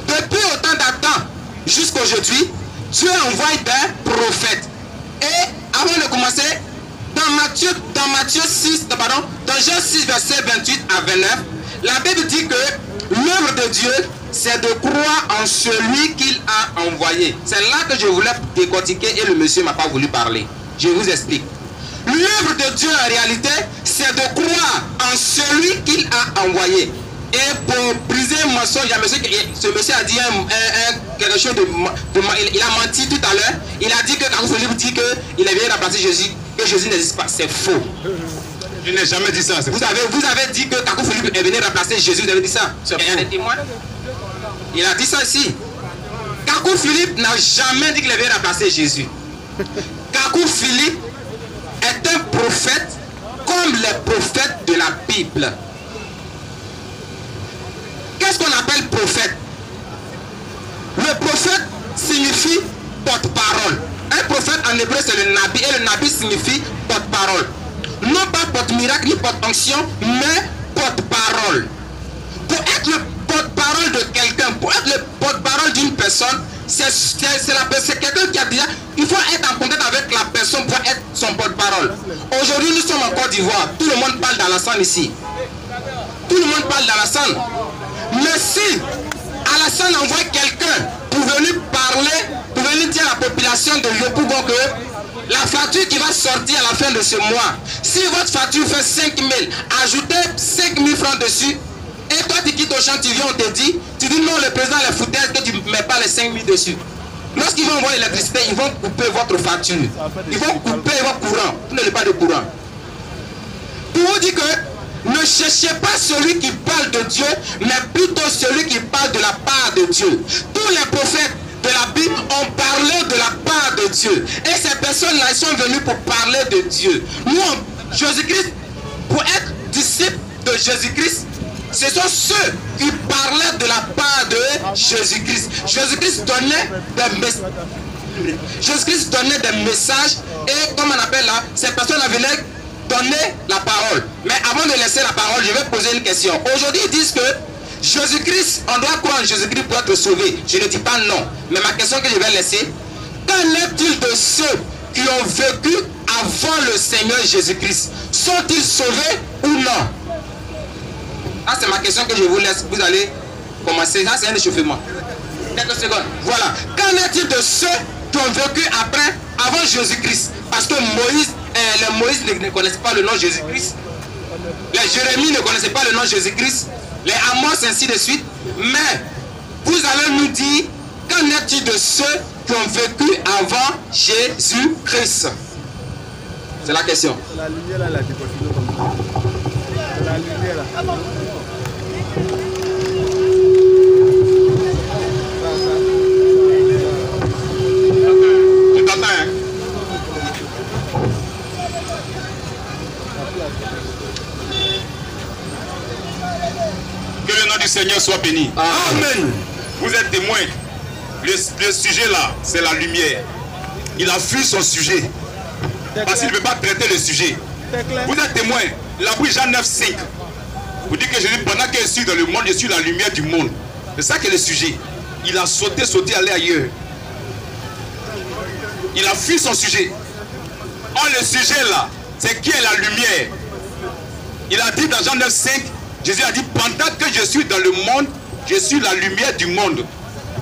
Depuis autant de temps jusqu'à aujourd'hui, Dieu envoie des prophètes. Et avant de commencer, dans Matthieu 6, pardon, dans Jean 6, verset 28 à 29, la Bible dit que l'œuvre de Dieu, c'est de croire en celui qu'il a envoyé. C'est là que je voulais décortiquer et le monsieur ne m'a pas voulu parler. Je vous explique. L'œuvre de Dieu en réalité, c'est de croire en celui qu'il a envoyé. Et pour briser un mensonge, ce monsieur a dit quelque chose il a menti tout à l'heure. Il a dit que Kakou Philippe dit qu'il est venu remplacer Jésus, que Jésus n'existe pas. C'est faux. Je n'ai jamais dit ça. Vous avez dit que Kakou Philippe est venu remplacer Jésus, vous avez dit ça. Il y a des témoins. Il a dit ça ici. Kakou Philippe n'a jamais dit qu'il est venu remplacer Jésus. Kakou Philippe est un prophète comme les prophètes de la Bible. Qu'est-ce qu'on appelle prophète? Le prophète signifie porte-parole. Un prophète en hébreu c'est le nabi et le nabi signifie porte-parole. Non pas porte-miracle ni porte-onction, mais porte-parole. Pour être le porte-parole de quelqu'un, pour être le porte-parole d'une personne, c'est quelqu'un qui a déjà... Il faut être en contact avec la personne pour être son porte-parole. Aujourd'hui, nous sommes en Côte d'Ivoire. Tout le monde parle d'Alassane ici. Tout le monde parle d'Alassane. Mais si Alassane envoie quelqu'un pour venir parler, pour venir dire à la population de Yopougon que la facture qui va sortir à la fin de ce mois, si votre facture fait 5 000, ajoutez 5 000 francs dessus. Et toi tu quittes au champ, tu viens, on te dit, tu dis non, le président les foutaises que tu ne mets pas les 5 000 dessus. Lorsqu'ils vont envoyer l'électricité, ils vont couper votre facture. Ils vont couper votre courant. Vous n'avez pas de courant. Pour vous dire que ne cherchez pas celui qui parle de Dieu, mais plutôt celui qui parle de la part de Dieu. Tous les prophètes de la Bible ont parlé de la part de Dieu. Et ces personnes-là sont venues pour parler de Dieu. Nous, Jésus-Christ, pour être disciples de Jésus-Christ, ce sont ceux qui parlaient de la part de Jésus-Christ. Jésus-Christ donnait des messages. Jésus-Christ donnait des messages et comme on appelle là, ces personnes-là venaient donner la parole. Mais avant de laisser la parole, je vais poser une question. Aujourd'hui, ils disent que Jésus-Christ, on doit croire en Jésus-Christ pour être sauvé. Je ne dis pas non. Mais ma question que je vais laisser, qu'en est-il de ceux qui ont vécu avant le Seigneur Jésus-Christ? Sont-ils sauvés ou non? Ah, c'est ma question que je vous laisse. Vous allez commencer. Ça, c'est un échauffement. Quelques secondes. Voilà. Qu'en est-il de ceux qui ont vécu après, avant Jésus-Christ? Parce que les Moïse ne connaissaient pas le nom de Jésus-Christ. Les Jérémie ne connaissaient pas le nom de Jésus-Christ. Les Amos, ainsi de suite. Mais, vous allez nous dire, qu'en est-il de ceux qui ont vécu avant Jésus-Christ? C'est la question. La lumière là, elle a été continuée comme ça. La lumière là. Je t'entends, hein? soit béni. Amen. Vous êtes témoins. Le sujet là, c'est la lumière. Il a fui son sujet. Parce qu'il ne veut pas traiter le sujet. Vous êtes témoins. La bouche Jean 9, 5. Vous dites que Jésus, pendant que je suis dans le monde, je suis la lumière du monde. C'est ça qui est le sujet. Il a sauté, allé ailleurs. Il a fui son sujet. Or, le sujet là, c'est qui est la lumière. Il a dit dans Jean 9, 5, Jésus a dit, pendant que je suis dans le monde, je suis la lumière du monde.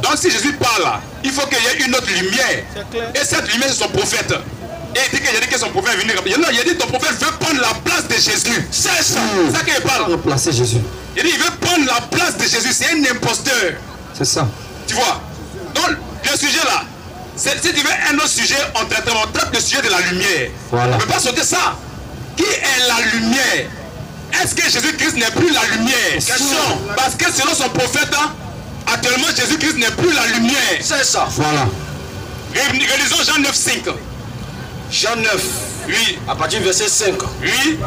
Donc si Jésus parle, il faut qu'il y ait une autre lumière. Et cette lumière, c'est son prophète. Et il dit que son prophète est venu. Non, il a dit ton prophète veut prendre la place de Jésus. C'est ça. C'est ça qu'il parle. Remplacer Jésus. Il dit il veut prendre la place de Jésus. C'est un imposteur. C'est ça. Tu vois. Donc le sujet là, si tu veux un autre sujet, on traite le sujet de la lumière. Voilà. On ne peut pas sauter ça. Qui est la lumière? Est-ce que Jésus-Christ n'est plus la lumière? Question. Parce que selon son prophète, actuellement Jésus-Christ n'est plus la lumière. C'est ça. Voilà. Relisons Jean 9, 5. Jean 9. Oui. À partir du verset 5. Oui.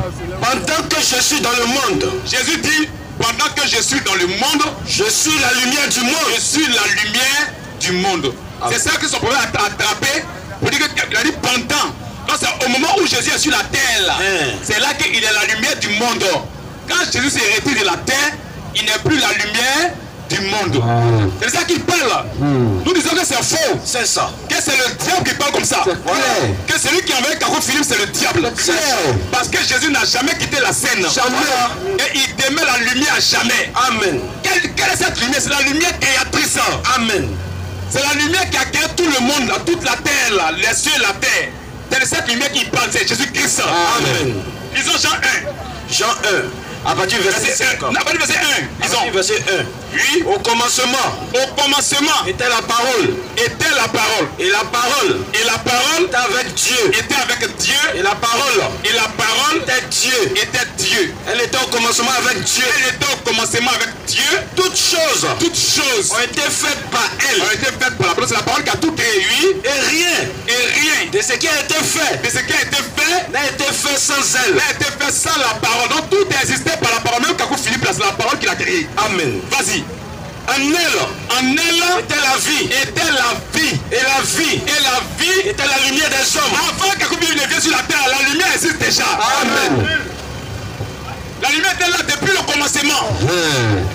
Pendant que je suis dans le monde, Jésus dit, pendant que je suis dans le monde, je suis la lumière du monde. je suis la lumière du monde. C'est ça que son prophète a attrapé pour dire qu'il a dit pendant. Donc c'est au moment où Jésus est sur la terre, là, c'est là qu'il est la lumière du monde. Quand Jésus s'est retiré de la terre, il n'est plus la lumière du monde. C'est ça qu'il parle. Nous disons que c'est faux. C'est ça. Que c'est le diable qui parle comme ça. Voilà. Que celui qui envoie Carrefour Philippe, c'est le diable. Parce que Jésus n'a jamais quitté la scène. Jamais. Et il demeure la lumière à jamais. Amen. Quelle est cette lumière? C'est la lumière créatrice. Amen. C'est la lumière qui a créé tout le monde, là, toute la terre, là, les cieux et la terre. C'est de cette lumière qui parle, c'est Jésus-Christ. Amen. Lisons Jean 1. Jean 1. À partir du verset 5. À partir du verset 1. Lisons. Verset 1. Oui. Au commencement Au commencement était la parole. était la parole. Et la parole Et la parole était avec Dieu. était avec Dieu. Et la parole Et la parole était Dieu. était Dieu. Elle était au commencement avec Dieu. Elle était au commencement avec Dieu. Toutes choses Toutes choses ont été faites par elle. ont été faites par la parole. C'est la parole qui a tout créé, oui. Et rien Et rien de ce qui a été fait de ce qui a été fait n'a été fait sans elle. n'a été fait sans la parole. Donc tout est existé par la parole. Même Kakou Philippe, c'est la parole qu'il a créée. Amen. Vas-y. En elle En elle était la vie. était la vie. Et la vie Et la vie était la lumière des hommes. avant Kakou Philippe ne vienne sur la terre, la lumière existe déjà. Amen. La lumière était là depuis le commencement.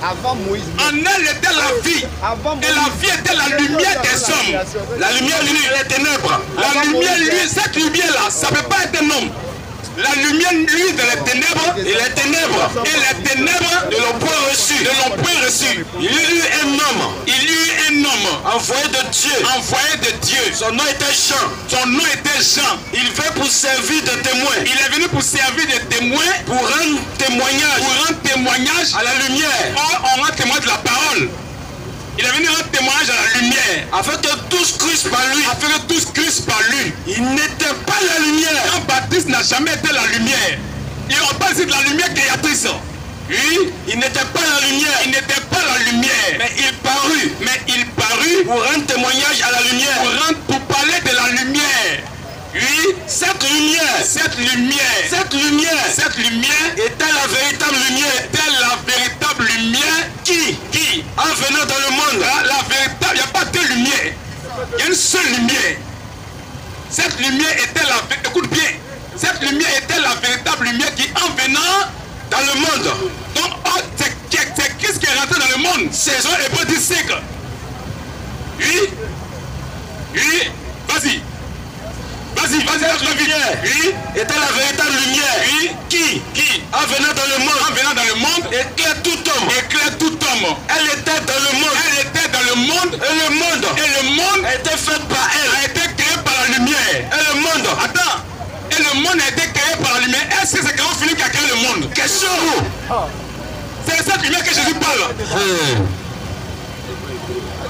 Avant Moïse. En elle était la vie. Avant Et la vie était la lumière des hommes. La lumière, lui, les ténèbres. La lumière, lui, cette lumière-là, ça ne peut pas être un homme. La lumière, lui, de les ténèbres, Et les ténèbres et les ténèbres ne l'ont point reçu. ne l'ont point reçu. Il y eut un homme Il y eut un homme envoyé de Dieu. envoyé de Dieu. Son nom était Jean. Son nom était Jean. Il vint pour servir de témoin. Il est venu pour servir de témoin, Pour rendre témoignage pour rendre témoignage. à la lumière. Or, on rend témoignage de la parole. Il est venu rendre témoignage à la lumière. Afin que tous crissent par lui. Afin que tous crissent par lui. Il n'était pas la lumière. Jean-Baptiste n'a jamais été la lumière. Et on parle ici de la lumière créatrice. Oui, Il n'était pas la lumière. il n'était pas la lumière. Mais il parut Mais il parut pour rendre témoignage à la lumière. pour parler de la lumière. Oui, Cette lumière, cette lumière était la véritable lumière était la véritable lumière qui en venant dans le monde. la véritable, il n'y a pas deux lumières. Il y a une seule lumière. Cette lumière était écoute bien, cette lumière était la véritable lumière qui en venant Dans le monde. donc c'est Christ qui est rentré dans le monde. C'est Jean Hébreu 10. Oui, vas-y, Cette lumière oui, était la véritable lumière oui, qui, en venant dans le monde, éclaire tout homme. éclaire tout homme. Elle était dans le monde. Elle était dans le monde Et le monde a était fait par elle. été créé par la lumière. Et le monde. Attends, et le monde a été créé par la lumière. Est-ce que c'est Carrefour Philippe qui a créé le monde? Question. C'est de cette lumière que Jésus parle.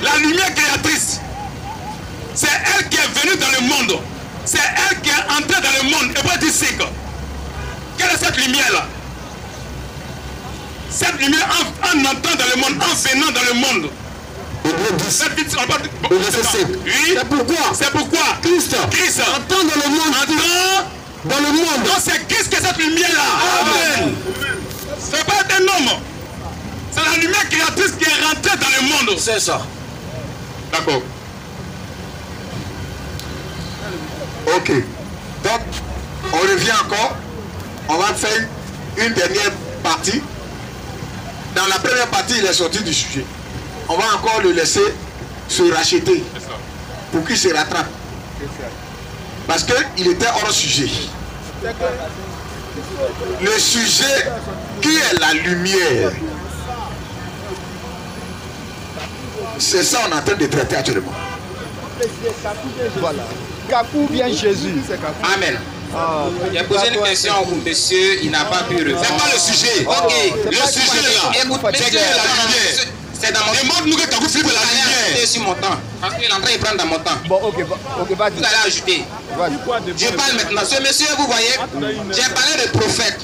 La lumière créatrice. C'est elle qui est venue dans le monde. C'est elle qui est entrée dans le monde. Hébreu 10. Quelle est cette lumière-là? Cette lumière en entrant dans le monde, en venant dans le monde. Cette vie, oui. C'est pourquoi Christ Entend dans le monde. entrant Dans le monde. donc c'est Christ qui est cette lumière-là. Amen. Ce n'est pas un homme. Ce la lumière créatrice qui est rentrée dans le monde. C'est ça. D'accord. Ok. Donc, on revient encore. On va faire une dernière partie. Dans la première partie, il est sorti du sujet. On va encore le laisser se racheter pour qu'il se rattrape. Parce qu'il était hors sujet. Le sujet qui est la lumière. C'est ça qu'on est en train de traiter actuellement. Voilà. Kakou vient Jésus. Amen. J'ai posé une question au monsieur, il n'a pas pu répondre. C'est pas le sujet. Ok. Le sujet là. Écoute, C'est qui est la lumière. c'est dans mon temps. Demande-nous que Kakou Philippe est la lumière. Sur mon temps. Parce qu'il est en train de prendre dans mon temps. Bon, ok, vas-y. Vous allez ajouter. Je parle maintenant. Ce monsieur, vous voyez, j'ai parlé de prophète.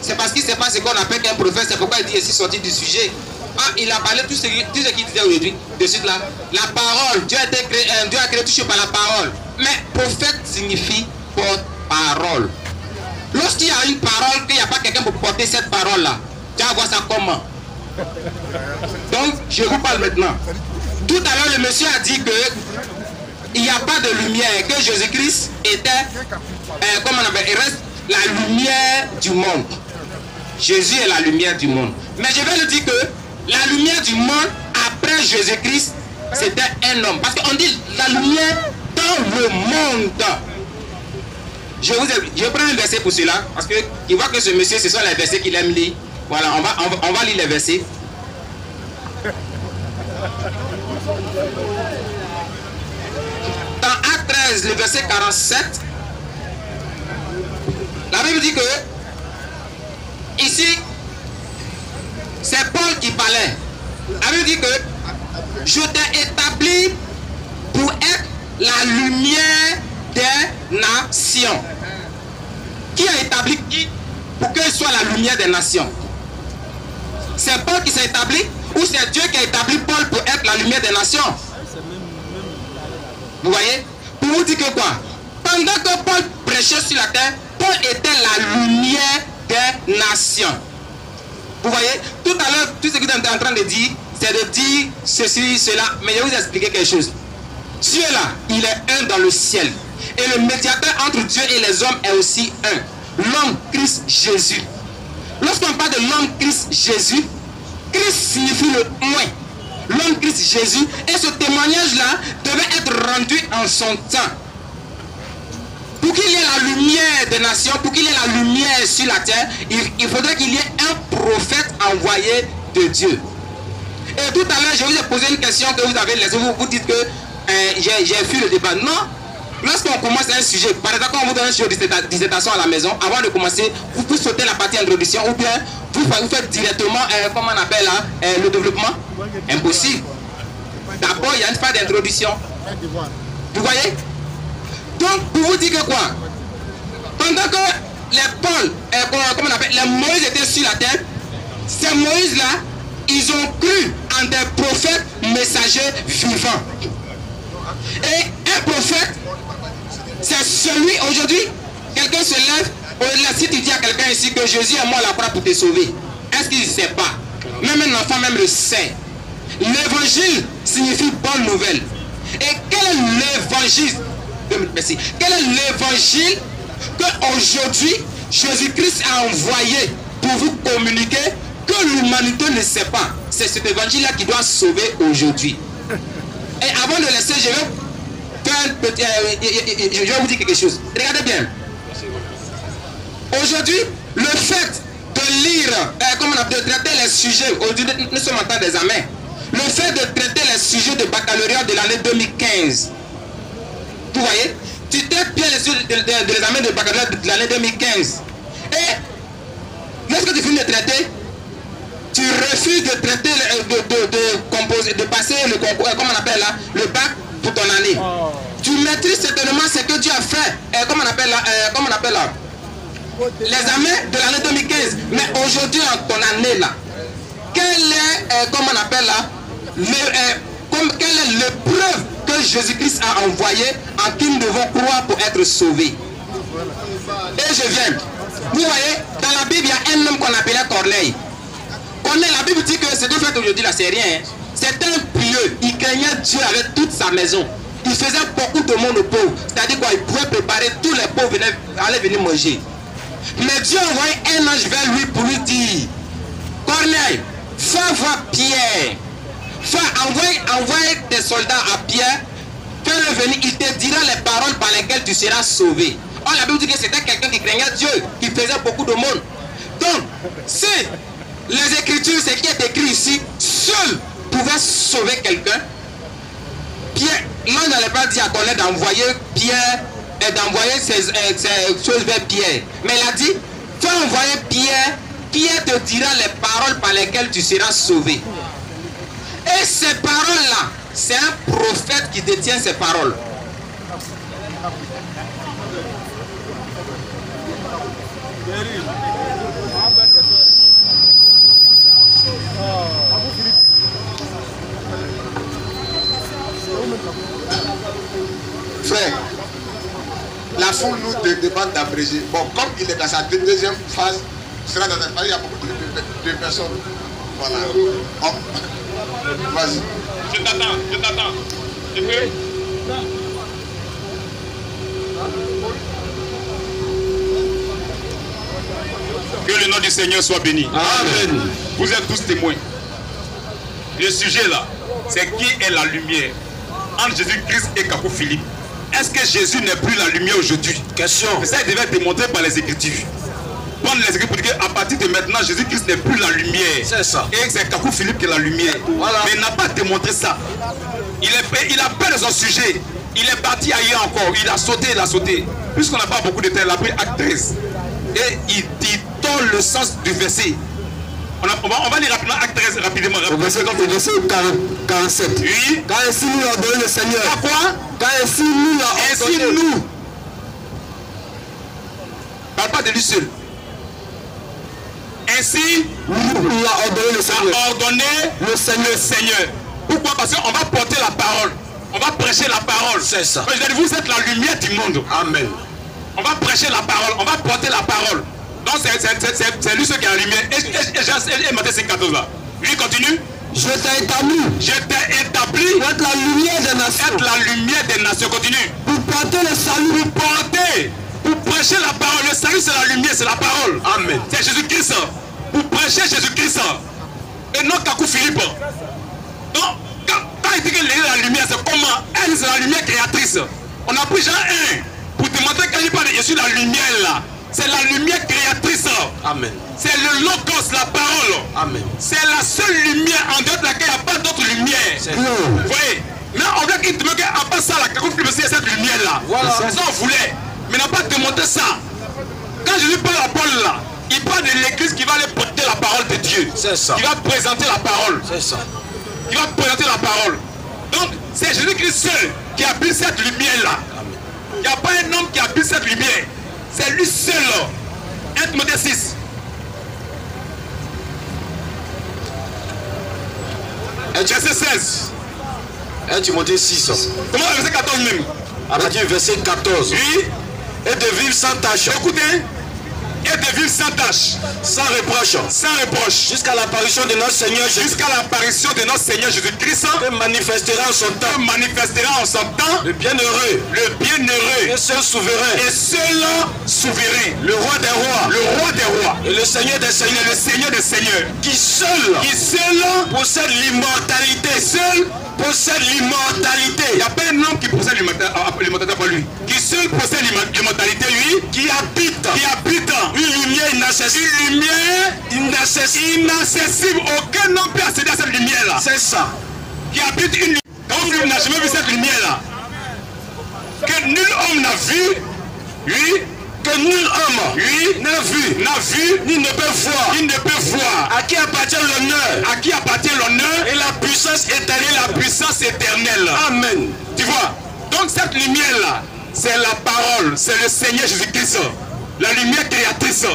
C'est parce qu'il ne sait pas ce qu'on appelle qu'un prophète. C'est pourquoi il dit ici sorti du sujet. Ah, il a parlé tout ce qu'il disait aujourd'hui. De suite là. La parole. Dieu a créé tout par la parole. Mais prophète signifie porte-parole. Lorsqu'il y a une parole, qu'il n'y a pas quelqu'un pour porter cette parole-là, tu vas voir ça comment. Donc, je vous parle maintenant. Tout à l'heure, le monsieur a dit que il n'y a pas de lumière, que Jésus-Christ était, comment on appelle, il reste la lumière du monde. Jésus est la lumière du monde. Mais je vais le dire que la lumière du monde, après Jésus-Christ, c'était un homme. Parce qu'on dit la lumière dans le monde. Je prends un verset pour cela, parce qu'il voit que ce monsieur, ce sont les versets qu'il aime lire. Voilà, on va lire les versets. Dans Acte 13, le verset 47, la Bible dit que ici, c'est Paul qui parlait. La Bible dit que je t'ai établi pour être la lumière des nations. Qui a établi qui pour qu'il soit la lumière des nations? C'est Paul qui s'est établi ou c'est Dieu qui a établi Paul pour être la lumière des nations? Vous voyez? Pour vous dire que quoi? Pendant que Paul prêchait sur la terre, Paul était la lumière des nations. Vous voyez? Tout à l'heure, tout ce que vous êtes en train de dire, c'est de dire ceci, cela. Mais je vais vous expliquer quelque chose. Dieu là, il est un dans le ciel. Et le médiateur entre Dieu et les hommes est aussi un. L'homme Christ Jésus. Lorsqu'on parle de l'homme Christ Jésus, Christ signifie le moins. L'homme Christ Jésus. Et ce témoignage-là devait être rendu en son temps. Pour qu'il y ait la lumière des nations, pour qu'il y ait la lumière sur la terre, il faudrait qu'il y ait un prophète envoyé de Dieu. Et tout à l'heure, je vous ai posé une question que vous avez laissée. Vous dites que j'ai fui le débat. Non. Lorsqu'on commence un sujet, par exemple, quand on vous donne un sujet de dissertation à la maison, avant de commencer, vous pouvez sauter la partie introduction ou bien vous faites directement, comment on appelle là, le développement. Impossible. D'abord, il y a une phase d'introduction. Vous voyez? Donc, pour vous dire que quoi? Pendant que les Paul, comment on appelle, les Moïse étaient sur la terre, ces Moïse-là, ils ont cru en des prophètes messagers vivants. Et un prophète, c'est celui, aujourd'hui, quelqu'un se lève, si tu dis à quelqu'un ici que Jésus est mort à la croix pour te sauver, est-ce qu'il ne sait pas? Même un enfant même le sait. L'évangile signifie bonne nouvelle. Et quel est l'évangile? Merci. Quel est l'évangile qu'aujourd'hui Jésus-Christ a envoyé pour vous communiquer que l'humanité ne sait pas? C'est cet évangile-là qui doit sauver aujourd'hui. Et avant de laisser, je vais vous dire quelque chose. Regardez bien. Aujourd'hui, le fait de lire, de traiter les sujets, aujourd'hui nous sommes en temps d'examen. Le fait de traiter les sujets de baccalauréat de l'année 2015. Vous voyez, tu traites bien les sujets de l'examen de baccalauréat de l'année 2015. Et lorsque tu finis de traiter, tu refuses de traiter, de passer le concours, comment on appelle là, le bac pour ton année. Tu maîtrises certainement ce que tu as fait, comment on appelle là, l'examen de l'année 2015. Mais aujourd'hui, en ton année là, quelle est, comment on appelle là, quelle est l'épreuve que Jésus-Christ a envoyée en qui nous devons croire pour être sauvés? Et je viens. Vous voyez, dans la Bible, il y a un homme qu'on appelait Corneille. Corneille, la Bible dit que ce que fait aujourd'hui là, c'est rien. Hein. C'est un pieux. Il craignait Dieu avec toute sa maison. Il faisait beaucoup de monde aux pauvres. C'est-à-dire quoi, il pouvait préparer, tous les pauvres allaient venir manger. Mais Dieu a envoyé un ange vers lui pour lui dire, Corneille, va voir Pierre. Envoie des soldats à Pierre. Fais-le venir, il te dira les paroles par lesquelles tu seras sauvé. Or, la Bible dit que c'était quelqu'un qui craignait Dieu, qui faisait beaucoup de monde. Donc, si les Écritures, ce qui est écrit ici, seul pouvait sauver quelqu'un, Pierre, l'on n'allait pas dire à Corneille d'envoyer Pierre et d'envoyer ces choses vers Pierre. Mais il a dit, fais envoyer Pierre, Pierre te dira les paroles par lesquelles tu seras sauvé. Et ces paroles-là, c'est un prophète qui détient ces paroles. Frère, la foule nous demande d'abréger. Bon, comme il est dans sa deuxième phase, il sera dans une phase, il y a beaucoup de personnes. Voilà. Oh. Vas-y. Je t'attends. Tu peux? Que le nom du Seigneur soit béni. Amen. Vous êtes tous témoins. Le sujet là, c'est qui est la lumière entre Jésus-Christ et Kakou Philippe. Est-ce que Jésus n'est plus la lumière aujourd'hui? Question. Ça devait être démontré par les Écritures. Prendre les Écritures pour dire qu'à partir de maintenant, Jésus-Christ n'est plus la lumière. C'est ça. Et c'est Kakou Philippe qui est la lumière. Voilà. Mais il n'a pas démontré ça. Il a peur de son sujet. Il est parti ailleurs encore. Il a sauté. Puisqu'on n'a pas beaucoup de temps, il a pris acte 13. Et il tord le sens du verset. On va lire rapidement acte 13 rapidement. Verset 47. Oui. Quand ainsi nous a ordonné le Seigneur. Quoi? Quand ainsi nous a ordonné. Ainsi nous. Parle pas de lui seul. Ainsi nous a ordonné le Seigneur. A ordonné le Seigneur. Pourquoi? Parce qu'on va porter la parole. On va prêcher la parole. C'est ça. Vous êtes la lumière du monde. Amen. On va prêcher la parole. On va porter la parole. Donc c'est lui ce qui a la lumière. Et Matthieu 5,14 là. Lui continue. Je t'ai établi. Je t'ai établi. Pour être la lumière des nations. Être la lumière des nations. Continue. Pour porter le salut. Pour porter. Pour prêcher la parole. Le salut c'est la lumière, c'est la parole. Amen. C'est Jésus-Christ. Pour prêcher Jésus-Christ. Et non Kakou Philippe. Donc, quand il dit que la lumière, c'est comment? Elle, c'est la lumière créatrice. On a pris Jean 1 pour démontrer qu'il n'y a pas de Jésus, la lumière là. C'est la lumière créatrice. Amen. C'est le logos, la parole. Amen. C'est la seule lumière en dehors de laquelle il n'y a pas d'autre lumière. Vous voyez? Mais on veut qu'il demande qu'à part ça, la Kakou Philippe, c'est cette lumière là. Voilà. Ça on voulait. Mais il n'a pas démontré ça. Quand Jésus parle à Paul là, il parle de l'église qui va aller porter la parole de Dieu. C'est ça. Qui va présenter la parole. C'est ça. Qui va présenter la parole. Donc, c'est Jésus-Christ seul qui a pris cette lumière-là. Il n'y a pas un homme qui a pris cette lumière. C'est lui seul. 1 Timothée 6. Verset 16. 1 Timothée 6. Comment le verset 14 même? À partir du verset 14. Oui. Et de vivre sans tâche. Écoutez. Et de vivre sans tâche, sans reproche, jusqu'à l'apparition de notre Seigneur Jésus-Christ, que manifestera en son temps, le bienheureux, et seul souverain, le roi des rois, et le Seigneur des seigneurs, qui seul possède l'immortalité, il n'y a pas un homme qui possède l'immortalité pour lui, qui seul possède l'immortalité, lui, qui habite une lumière inaccessible. Aucun homme peut accéder à cette lumière là. C'est ça. Qui habite une lumière. Quand vous n'avez jamais vu cette lumière là, que nul homme n'a vu, oui, que nul homme n'a vu, ni ne peut voir. À qui appartient l'honneur, et la puissance éternelle. Amen. Tu vois. Donc cette lumière là, c'est la parole, c'est le Seigneur Jésus-Christ. La lumière créatrice.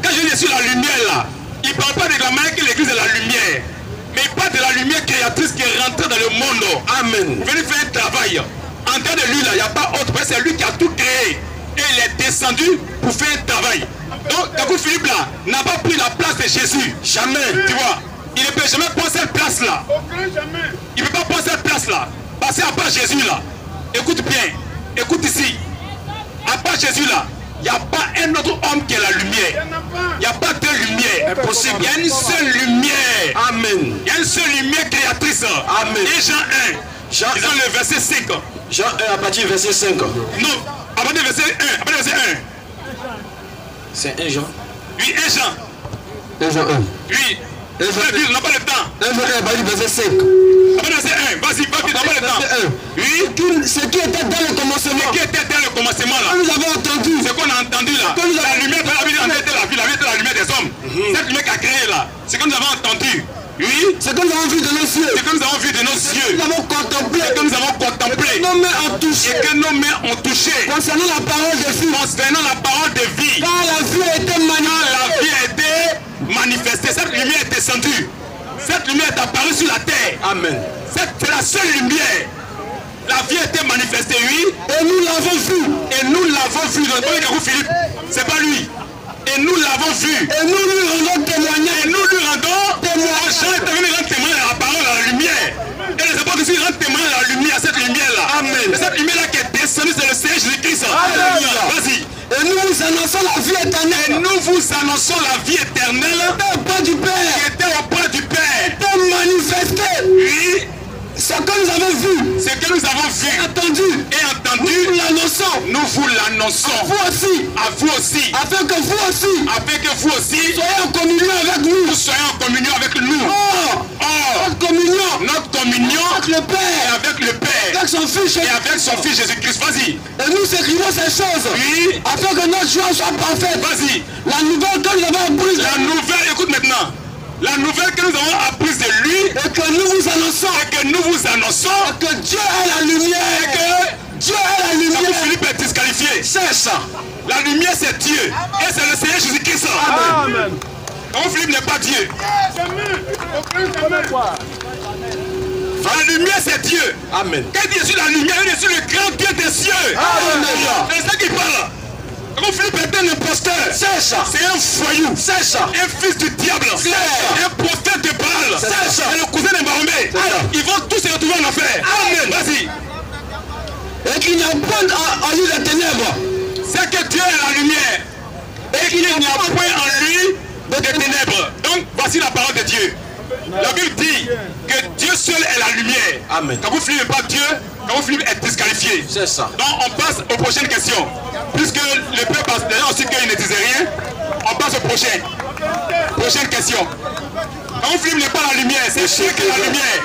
Quand je dis sur la lumière là, il ne parle pas de la manière que l'église est la lumière. Mais il parle de la lumière créatrice qui est rentrée dans le monde. Amen. Vous venez faire un travail. En dehors de lui là, il n'y a pas autre. C'est lui qui a tout créé. Et il est descendu pour faire un travail. Donc Kakou Philippe là n'a pas pris la place de Jésus. Jamais. Tu vois. Il ne peut jamais prendre cette place-là. Il ne peut pas prendre cette place-là. Parce qu'à part Jésus là, écoute bien, écoute ici. À part Jésus là, il n'y a pas un autre homme qui est la lumière. Il n'y a pas deux lumières. Impossible. Il y a une seule lumière. Amen. Il y a une seule lumière créatrice. Amen. Et Jean 1. Dans le verset 5. Jean 1 à partir du verset 5. Non, à partir du verset 1. À partir du verset 1. C'est 1 Jean. Oui, 1 Jean. 1 Jean 1. Oui. On n'a pas le temps. 1 Jean 1 à partir du verset 5. À partir du verset 1. Vas-y, on n'a pas le temps. Oui. Ce qui était dans le commencement. Ce qui était dans le commencement là. Nous avons entendu. Ce qu'on a entendu là. La lumière de la vie, était la vie, la vie était la lumière des hommes. Cette lumière qui a créé là. Ce que nous avons entendu. Oui. Ce que nous avons vu de nos yeux. Ce que nous avons vu de nos yeux. Nous avons contemplé. Ce que nous avons contemplé. Nos mains ont touché. Et que nos mains ont touché. Concernant la parole de vie. Concernant la parole de vie. Quand la vie a été manifestée. La vie a été manifestée. Cette lumière est descendue. Cette lumière est apparue sur la terre. Amen. C'est la seule lumière. La vie a été manifestée, oui. Et nous l'avons vu. Et nous l'avons vu. Dans le premier Carrefour Philippe, c'est pas lui. Et nous l'avons vu. Et nous lui rendons témoignage. Et nous lui rendons témoignage. Jean est venu rendre témoignage à la parole, à la lumière. Et les apôtres aussi rendent témoignage à la lumière, à cette lumière-là. Amen. Et cette lumière-là qui est descendue, c'est le Seigneur Jésus-Christ. Alléluia. Vas-y. Et nous vous annonçons la vie éternelle. Et nous vous annonçons la vie éternelle. Qui était auprès du Père. Qui était auprès du Père. Qui était manifestée. Oui. Ce que nous avons vu. Ce que nous avons vu. Entendu. Et entendu. Nous l'annonçons. Nous vous l'annonçons. À vous aussi. À vous aussi. Afin que vous aussi. Afin que vous aussi. Soyez en communion avec nous. Nous soyons en communion avec nous. Notre communion. Notre communion. Avec le Père. Et avec le Père. Avec son Fils. Et avec son Fils Jésus-Christ. Vas-y. Et nous écrivons ces choses. Oui. Afin que notre joie soit parfaite. Vas-y. La nouvelle que nous avons apprise. La nouvelle, écoute maintenant. La nouvelle que nous avons apprise de lui. Et que nous vous annonçons. Et que nous vous annonçons. Et que Dieu est la lumière. Et que Dieu est la lumière. Quand Philippe est disqualifié. C'est ça. La lumière c'est Dieu. Et c'est le Seigneur Jésus-Christ. Amen. Quand Philippe n'est pas Dieu. La lumière c'est Dieu. Amen. Quand il est sur la lumière, il est sur le grand Dieu des cieux. Amen. C'est ça qui parle. Quand Philippe était un imposteur, c'est ça. C'est un foyou, c'est ça. Un fils du diable, c'est ça. Un prophète de Baal, c'est ça. Et le cousin de Mahomet. Ils vont tous se retrouver en enfer. Amen. Vas-y. Et qu'il n'y a pas en lui de ténèbres. C'est que Dieu est la lumière. Et qu'il n'y a point en lui de ténèbres. Donc voici la parole de Dieu. La Bible dit que Dieu seul est la lumière. Amen. Quand vous Philippe n'est pas Dieu, quand vous Philippe est disqualifié. C'est ça. Donc on passe aux prochaines questions. Puisque le peuple a déjà aussi qu'il ne disait rien, on passe au prochain. Prochaine question. Quand vous Philippe n'est pas la lumière, c'est Dieu qui est la lumière.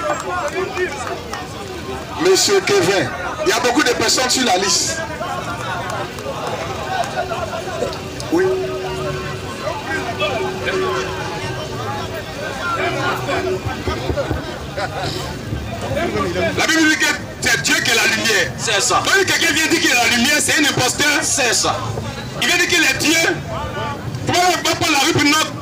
Monsieur Kevin, il y a beaucoup de personnes sur la liste. Oui. La Bible dit que c'est Dieu qui est la lumière. C'est ça. Quand quelqu'un vient dire qu'il est la lumière, c'est un imposteur. C'est ça. Il vient dire qu'il est Dieu. Pourquoi on va pas la rue pour notre